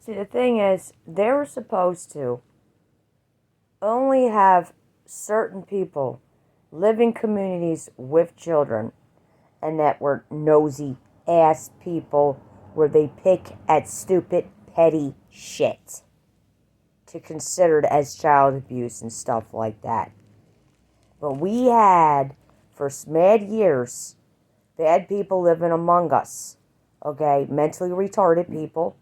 See, the thing is, they were supposed to only have certain people live in communities with children, and that were nosy ass people where they pick at stupid, petty shit to consider it as child abuse and stuff like that. But we had, for mad years, bad people living among us. Okay, mentally retarded people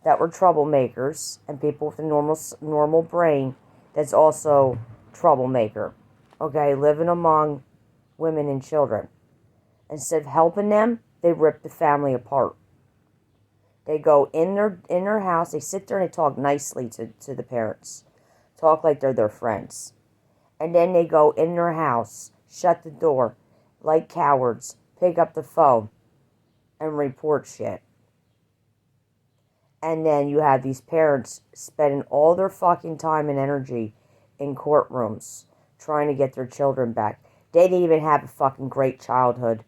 that were troublemakers, and people with a normal brain that's also troublemaker. Okay, living among women and children. Instead of helping them, they rip the family apart. They go in their house, they sit there and they talk nicely to the parents. Talk like they're their friends. And then they go in their house, shut the door, like cowards, pick up the phone, and report shit. And then you have these parents spending all their fucking time and energy in courtrooms trying to get their children back. They didn't even have a fucking great childhood.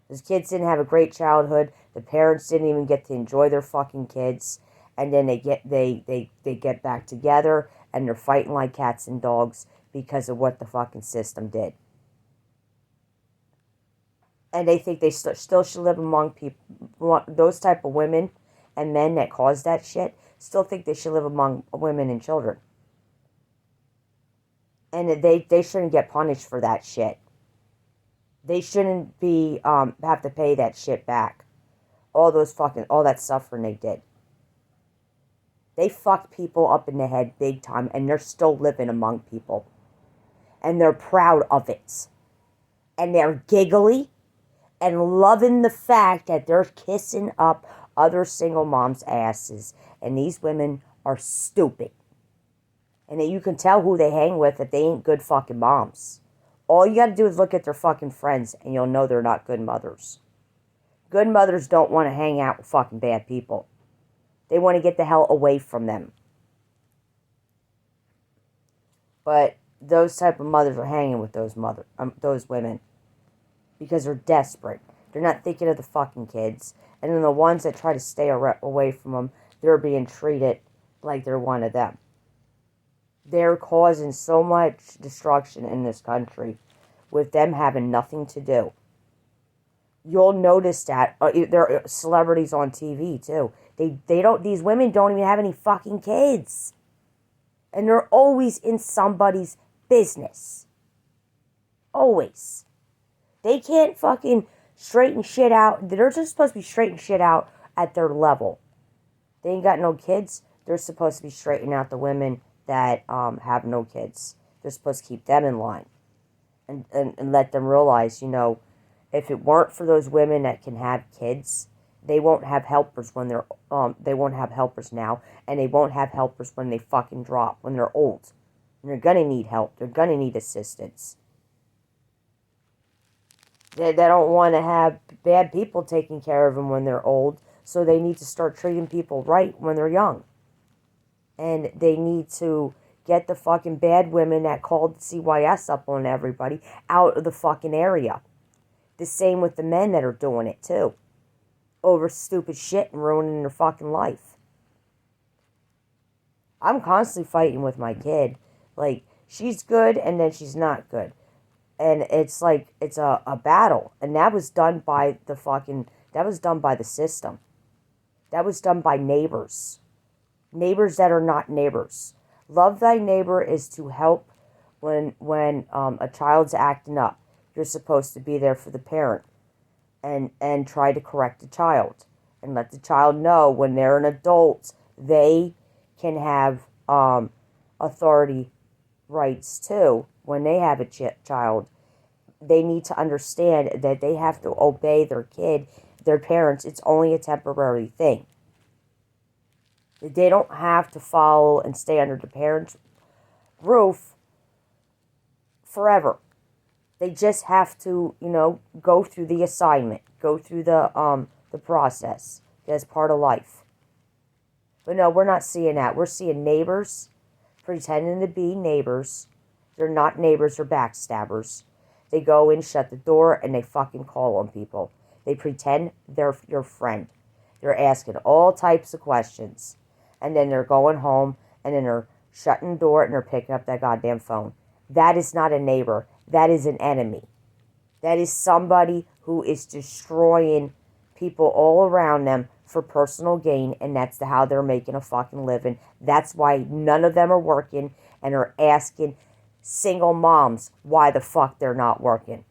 Those kids didn't have a great childhood. The parents didn't even get to enjoy their fucking kids. And then they get back together and they're fighting like cats and dogs because of what the fucking system did. And they think they still should live among people, those type of women and men that caused that shit, still think they should live among women and children. And they shouldn't get punished for that shit. They shouldn't be have to pay that shit back. All that suffering they did. They fucked people up in the head big time, and they're still living among people. And they're proud of it. And they're giggly and loving the fact that they're kissing up other single moms' asses. And these women are stupid. And that you can tell who they hang with if they ain't good fucking moms. All you gotta do is look at their fucking friends and you'll know they're not good mothers. Good mothers don't want to hang out with fucking bad people. They want to get the hell away from them. But those type of mothers are hanging with those women. Because they're desperate. They're not thinking of the fucking kids. And then the ones that try to stay away from them, they're being treated like they're one of them. They're causing so much destruction in this country with them having nothing to do. You'll notice that there are celebrities on TV too. These women don't even have any fucking kids. And they're always in somebody's business. Always. They can't fucking straighten shit out. They're just supposed to be straightening shit out at their level. They ain't got no kids. They're supposed to be straightening out the women that have no kids. They're supposed to keep them in line. And let them realize, if it weren't for those women that can have kids, they won't have helpers when they won't have helpers now, and they won't have helpers when they fucking drop, when they're old. And they're gonna need help. They're gonna need assistance. They don't want to have bad people taking care of them when they're old, so they need to start treating people right when they're young. And they need to get the fucking bad women that called CYS up on everybody out of the fucking area. The same with the men that are doing it too. Over stupid shit and ruining their fucking life. I'm constantly fighting with my kid. Like, she's good and then she's not good. And it's like, it's a battle. And that was done by the system. That was done by neighbors. Neighbors that are not neighbors. Love thy neighbor is to help when a child's acting up. You're supposed to be there for the parent and try to correct the child. And let the child know when they're an adult, they can have authority rights too. When they have a child, they need to understand that they have to obey their parents. It's only a temporary thing. They don't have to follow and stay under the parents' roof forever. They just have to, go through the assignment, go through the process. That's part of life. But no, we're not seeing that. We're seeing neighbors pretending to be neighbors. They're not neighbors, they're backstabbers. They go in, shut the door, and they fucking call on people. They pretend they're your friend. They're asking all types of questions. and then they're going home, and then they're shutting the door, and they're picking up that goddamn phone. That is not a neighbor. That is an enemy. That is somebody who is destroying people all around them for personal gain, and that's how they're making a fucking living. That's why none of them are working and are asking single moms why the fuck they're not working.